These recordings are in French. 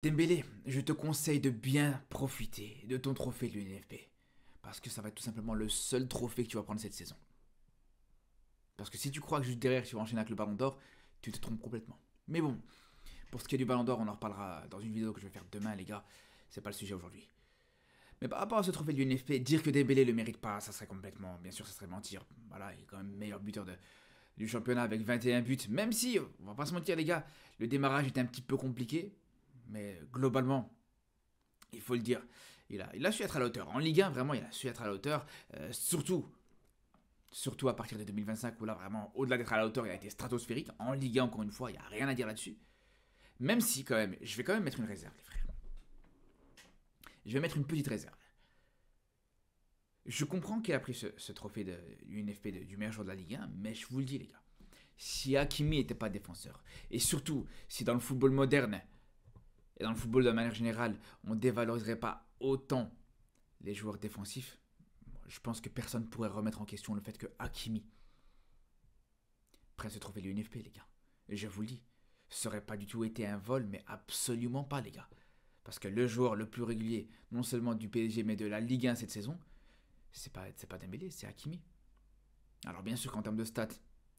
Dembélé, je te conseille de bien profiter de ton trophée de l'UNFP. Parce que ça va être tout simplement le seul trophée que tu vas prendre cette saison. Parce que si tu crois que juste derrière tu vas enchaîner avec le ballon d'or, tu te trompes complètement. Mais bon, pour ce qui est du ballon d'or, on en reparlera dans une vidéo que je vais faire demain, les gars. C'est pas le sujet aujourd'hui. Mais par rapport à ce trophée de l'UNFP, dire que Dembélé le mérite pas, ça serait complètement. Bien sûr, ça serait mentir. Voilà, il est quand même meilleur buteur du championnat avec 21 buts. Même si, on va pas se mentir, les gars, le démarrage était un petit peu compliqué. Mais globalement, il faut le dire, il a su être à la hauteur. En Ligue 1, vraiment, il a su être à la hauteur. Surtout à partir de 2025, où là, vraiment, au-delà d'être à la hauteur, il a été stratosphérique. En Ligue 1, encore une fois, il n'y a rien à dire là-dessus. Même si, quand même, je vais quand même mettre une réserve, les frères. Je vais mettre une petite réserve. Je comprends qu'il a pris ce trophée de l'UNFP du meilleur joueur de la Ligue 1, mais je vous le dis, les gars. Si Hakimi n'était pas défenseur, et surtout, si dans le football moderne, et dans le football de manière générale, on ne dévaloriserait pas autant les joueurs défensifs, je pense que personne ne pourrait remettre en question le fait que Hakimi prenne ce trophée de l'UNFP, les gars. Et je vous le dis, ça aurait pas du tout été un vol, mais absolument pas, les gars. Parce que le joueur le plus régulier, non seulement du PSG, mais de la Ligue 1 cette saison, c'est pas Dembélé, c'est Hakimi. Alors bien sûr qu'en termes de stats,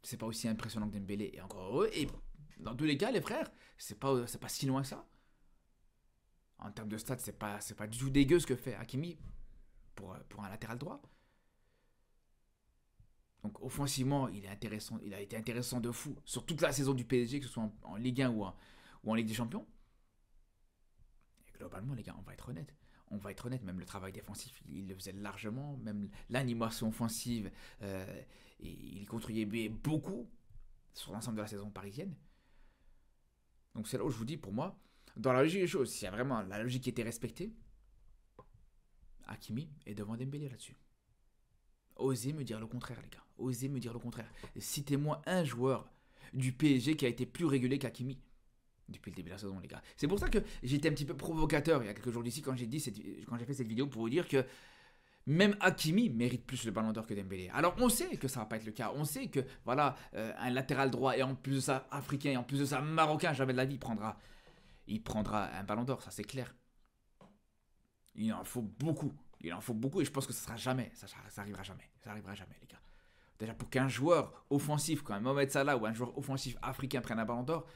c'est pas aussi impressionnant que Dembélé, et encore heureux, et dans tous les cas, les frères, c'est pas si loin que ça. En termes de stats, c'est pas du tout dégueu ce que fait Hakimi pour un latéral droit. Donc offensivement, il est intéressant, il a été intéressant de fou sur toute la saison du PSG, que ce soit en Ligue 1 ou en Ligue des Champions. Et globalement, les gars, on va être honnête. On va être honnête, même le travail défensif, il le faisait largement, même l'animation offensive, il contribuait beaucoup sur l'ensemble de la saison parisienne. Donc c'est là où je vous dis, pour moi, dans la logique des choses, s'il y a vraiment la logique qui était respectée, Hakimi est devant Dembélé là-dessus. Osez me dire le contraire, les gars. Osez me dire le contraire. Citez-moi un joueur du PSG qui a été plus régulier qu'Hakimi depuis le début de la saison, les gars. C'est pour ça que j'étais un petit peu provocateur il y a quelques jours d'ici quand j'ai fait cette vidéo pour vous dire que même Hakimi mérite plus le ballon d'or que Dembélé. Alors on sait que ça va pas être le cas. On sait que voilà, un latéral droit et en plus de ça africain et en plus de ça marocain, jamais de la vie il prendra un ballon d'or, ça c'est clair. Il en faut beaucoup. Il en faut beaucoup et je pense que ça sera jamais. Ça arrivera jamais. Ça arrivera jamais, les gars. Déjà, pour qu'un joueur offensif, comme Mohamed Salah ou un joueur offensif africain prenne un ballon d'or,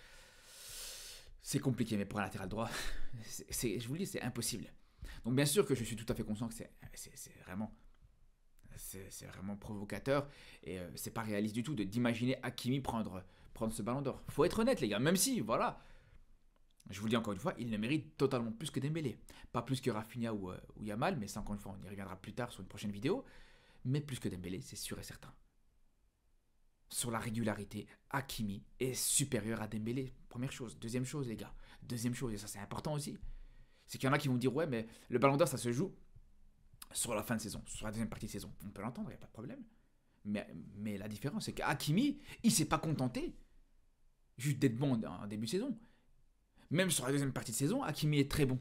c'est compliqué. Mais pour un latéral droit, je vous le dis, c'est impossible. Donc, bien sûr que je suis tout à fait conscient que c'est vraiment provocateur et c'est pas réaliste du tout d'imaginer Hakimi prendre ce ballon d'or. Faut être honnête, les gars. Même si, voilà, je vous le dis encore une fois, il le mérite totalement plus que Dembélé. Pas plus que Rafinha ou Yamal, mais ça encore une fois, on y reviendra plus tard sur une prochaine vidéo. Mais plus que Dembélé, c'est sûr et certain. Sur la régularité, Hakimi est supérieur à Dembélé. Première chose. Deuxième chose, les gars. Deuxième chose, et ça c'est important aussi, c'est qu'il y en a qui vont dire ouais, mais le ballon d'or ça se joue sur la fin de saison, sur la deuxième partie de saison. On peut l'entendre, il n'y a pas de problème. Mais la différence, c'est qu'Hakimi, il s'est pas contenté juste d'être bon en début de saison. Même sur la deuxième partie de saison, Hakimi est très bon.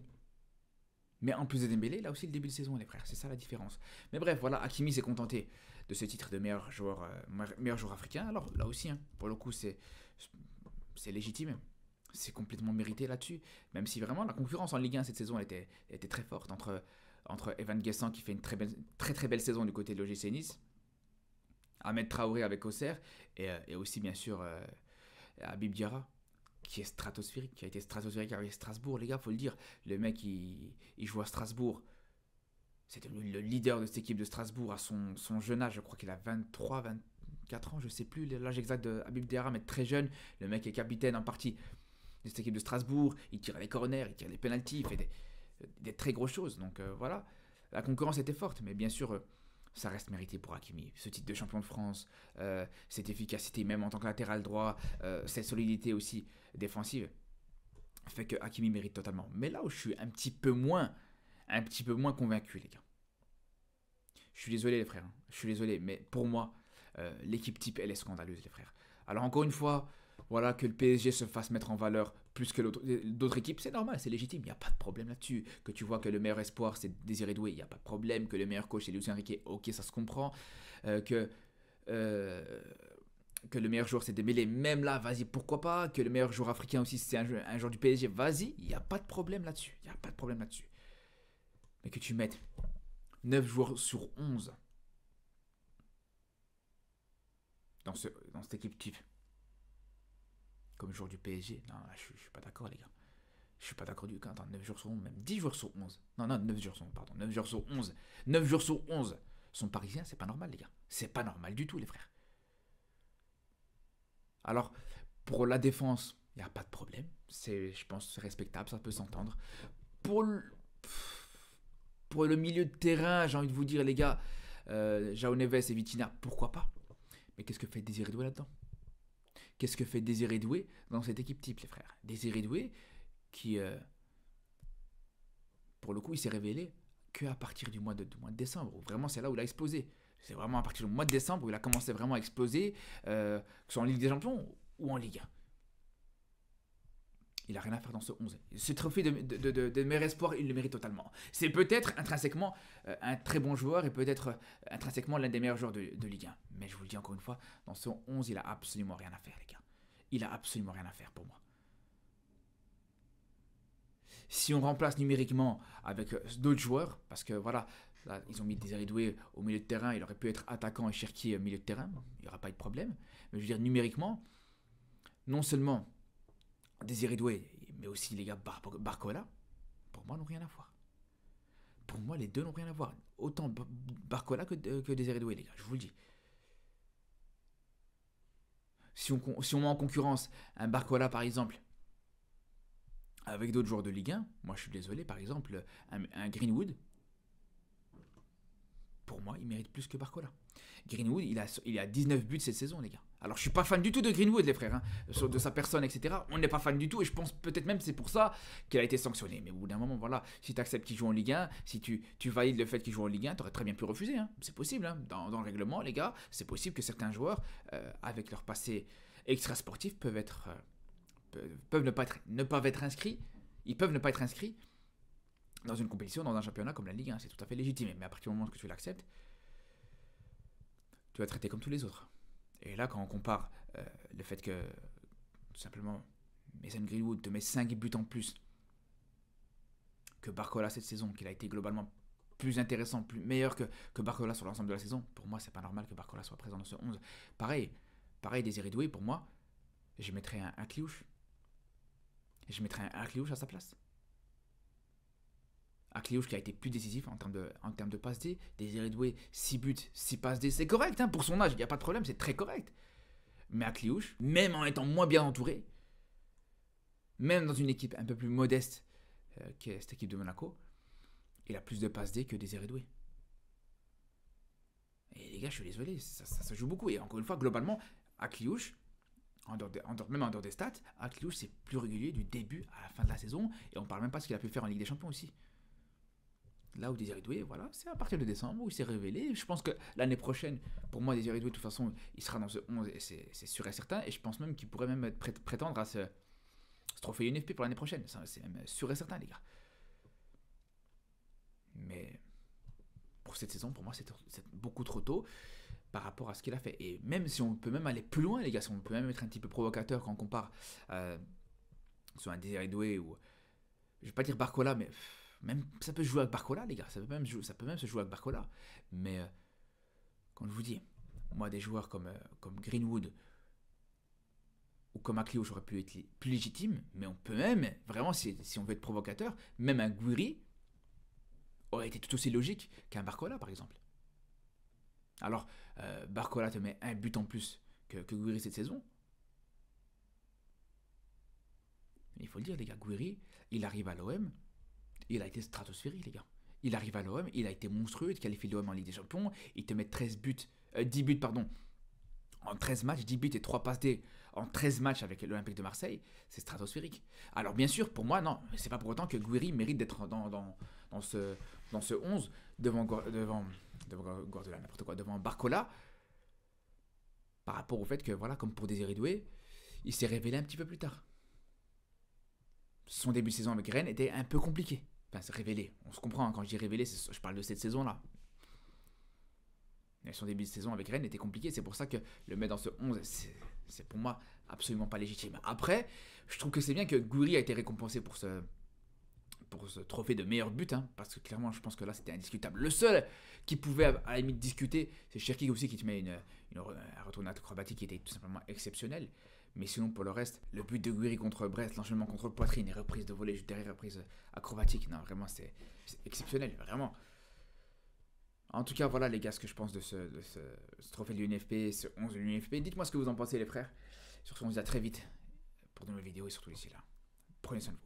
Mais en plus de Dembélé, là aussi le début de saison, les frères, c'est ça la différence. Mais bref, voilà, Hakimi s'est contenté de ce titre de meilleur joueur africain. Alors là aussi, hein, pour le coup, c'est légitime. C'est complètement mérité là-dessus. Même si vraiment la concurrence en Ligue 1 cette saison était très forte entre Evan Guessant qui fait une très belle saison du côté de l'OGC Nice, Ahmed Traoré avec Auxerre et aussi bien sûr Habib Diarra qui est stratosphérique, qui a été stratosphérique avec Strasbourg, les gars, faut le dire. Le mec, il joue à Strasbourg. C'est devenu le leader de cette équipe de Strasbourg à son jeune âge. Je crois qu'il a 23, 24 ans, je sais plus l'âge exact de Habib Diarra, mais très jeune. Le mec est capitaine en partie de cette équipe de Strasbourg. Il tire les corners, il tire les pénaltys, il fait des très grosses choses. Donc voilà, la concurrence était forte, mais bien sûr, ça reste mérité pour Hakimi. Ce titre de champion de France, cette efficacité même en tant que latéral droit, cette solidité aussi défensive, fait que Hakimi mérite totalement. Mais là où je suis un petit peu moins convaincu, les gars. Je suis désolé, les frères. Je suis désolé, mais pour moi, l'équipe type, elle est scandaleuse, les frères. Alors encore une fois, voilà, que le PSG se fasse mettre en valeur plus que d'autres équipes, c'est normal, c'est légitime, il n'y a pas de problème là-dessus. Que tu vois que le meilleur espoir, c'est Désiré Doué, il n'y a pas de problème. Que le meilleur coach, c'est Lucien Riquet, ok, ça se comprend. Que que le meilleur joueur c'est Dembélé, même là, vas-y, pourquoi pas. Que le meilleur joueur africain aussi c'est un joueur du PSG, vas-y, il n'y a pas de problème là-dessus. Il n'y a pas de problème là-dessus. Mais que tu mettes 9 joueurs sur 11 dans cette équipe type, comme joueur du PSG, non, je suis pas d'accord, les gars. Je suis pas d'accord du tout. Attends, 9 joueurs sur 11, même 10 joueurs sur 11. Non, 9 joueurs sur 11, pardon. 9 joueurs sur 11. 9 joueurs sur 11 sont parisiens, c'est pas normal, les gars. C'est pas normal du tout, les frères. Alors, pour la défense, il n'y a pas de problème. Je pense que c'est respectable, ça peut s'entendre. Pour le, pour le milieu de terrain, j'ai envie de vous dire, les gars, João Neves et Vitinha, pourquoi pas. Mais qu'est-ce que fait Désiré Doué là-dedans? Qu'est-ce que fait Désiré Doué dans cette équipe type, les frères? Désiré Doué qui, pour le coup, il s'est révélé qu'à partir du mois de décembre. Vraiment, c'est là où il a explosé. C'est vraiment à partir du mois de décembre où il a commencé vraiment à exploser, que ce soit en Ligue des Champions ou en Ligue 1. Il n'a rien à faire dans ce 11. Ce trophée de meilleur espoir, il le mérite totalement. C'est peut-être intrinsèquement un très bon joueur et peut-être intrinsèquement l'un des meilleurs joueurs de Ligue 1. Mais je vous le dis encore une fois, dans ce 11, il n'a absolument rien à faire, les gars. Il a absolument rien à faire pour moi. Si on remplace numériquement avec d'autres joueurs, parce que voilà, là, ils ont mis Désiré Doué au milieu de terrain, il aurait pu être attaquant et Cherki au milieu de terrain, il n'y aura pas eu de problème. Mais je veux dire, numériquement, non seulement Désiré Doué, mais aussi les gars Barcola, pour moi, n'ont rien à voir. Pour moi, les deux n'ont rien à voir. Autant Barcola que Désiré Doué, les gars, je vous le dis. Si on met en concurrence un Barcola, par exemple, avec d'autres joueurs de Ligue 1, moi je suis désolé, par exemple, un Greenwood, pour moi, il mérite plus que Barcola. Greenwood, il a 19 buts cette saison, les gars. Alors, je suis pas fan du tout de Greenwood, les frères, hein, de sa personne, etc. On n'est pas fan du tout, et je pense peut-être même c'est pour ça qu'il a été sanctionné. Mais au bout d'un moment, voilà, si tu acceptes qu'il joue en Ligue 1, si tu valides le fait qu'il joue en Ligue 1, tu aurais très bien pu refuser. Hein. C'est possible, hein. Dans le règlement, les gars, c'est possible que certains joueurs, avec leur passé extra-sportif, peuvent ne pas être inscrits. Ils peuvent ne pas être inscrits dans une compétition, dans un championnat comme la Ligue 1. C'est tout à fait légitime. Mais à partir du moment que tu l'acceptes, tu vas être traité comme tous les autres. Et là, quand on compare le fait que, tout simplement, Mason Greenwood te met 5 buts en plus que Barcola cette saison, qu'il a été globalement plus intéressant, meilleur que Barcola sur l'ensemble de la saison, pour moi, c'est pas normal que Barcola soit présent dans ce 11. Pareil, Désiré Doué, pour moi, je mettrais un Cliouche. Je mettrais un Cliouche à sa place. Akliouche qui a été plus décisif en termes de passes D. Désiré Doué, 6 buts, 6 passes D. C'est correct, hein, pour son âge, il n'y a pas de problème, c'est très correct. Mais Akliouche, même en étant moins bien entouré, même dans une équipe un peu plus modeste qu'est cette équipe de Monaco, il a plus de passes D que Désiré Doué. Et les gars, je suis désolé, ça se joue beaucoup. Et encore une fois, globalement, Akliouche, même en dehors des stats, Akliouche c'est plus régulier du début à la fin de la saison. Et on ne parle même pas de ce qu'il a pu faire en Ligue des Champions aussi. Là où Désiré Doué, voilà, c'est à partir de décembre où il s'est révélé. Je pense que l'année prochaine, pour moi, Désiré Doué, de toute façon, il sera dans ce 11, et c'est sûr et certain. Et je pense même qu'il pourrait même prétendre à ce trophée UNFP pour l'année prochaine. C'est même sûr et certain, les gars. Mais pour cette saison, pour moi, c'est beaucoup trop tôt par rapport à ce qu'il a fait. Et même si on peut même aller plus loin, les gars, si on peut même être un petit peu provocateur quand on compare sur un Désiré Doué ou, je vais pas dire Barcola, mais même ça peut se jouer avec Barcola, les gars, ça peut même se jouer avec Barcola. Mais quand je vous dis, moi, des joueurs comme Greenwood ou comme Akliouche j'aurais pu être plus légitime, mais on peut même, vraiment, si on veut être provocateur, même un Gouiri aurait été tout aussi logique qu'un Barcola, par exemple. Alors, Barcola te met un but en plus que Gouiri cette saison. Il faut le dire, les gars, Gouiri, il arrive à l'OM, il a été stratosphérique, les gars. Il arrive à l'OM, il a été monstrueux, il qualifie l'OM en Ligue des Champions, il te met 10 buts, en 13 matchs, 10 buts et 3 passes D en 13 matchs avec l'Olympique de Marseille, c'est stratosphérique. Alors bien sûr, pour moi, non, c'est pas pour autant que Gouiri mérite d'être dans ce 11 devant Guardiola, n'importe quoi, devant Barcola, par rapport au fait que, voilà, comme pour Désiré Doué, il s'est révélé un petit peu plus tard. Son début de saison avec Rennes était un peu compliqué. Enfin, c'est révélé. On se comprend, hein, quand je dis révélé, je parle de cette saison-là. Et son début de saison avec Rennes était compliqué. C'est pour ça que le mettre dans ce 11, c'est pour moi absolument pas légitime. Après, je trouve que c'est bien que Gouiri a été récompensé pour ce trophée de meilleur but, hein, parce que clairement, je pense que là, c'était indiscutable. Le seul qui pouvait, à la limite, discuter, c'est Cherki aussi, qui te met un retournade acrobatique qui était tout simplement exceptionnel. Mais sinon, pour le reste, le but de Gouiri contre Brest, l'enchaînement contre poitrine, et reprise de volée juste derrière, reprise acrobatique, non, vraiment, c'est exceptionnel, vraiment. En tout cas, voilà les gars, ce que je pense de ce trophée de l'UNFP, ce 11 de l'UNFP. Dites-moi ce que vous en pensez, les frères. Sur ce, on se dit à très vite pour de nouvelles vidéos et surtout ici là. Prenez soin de vous.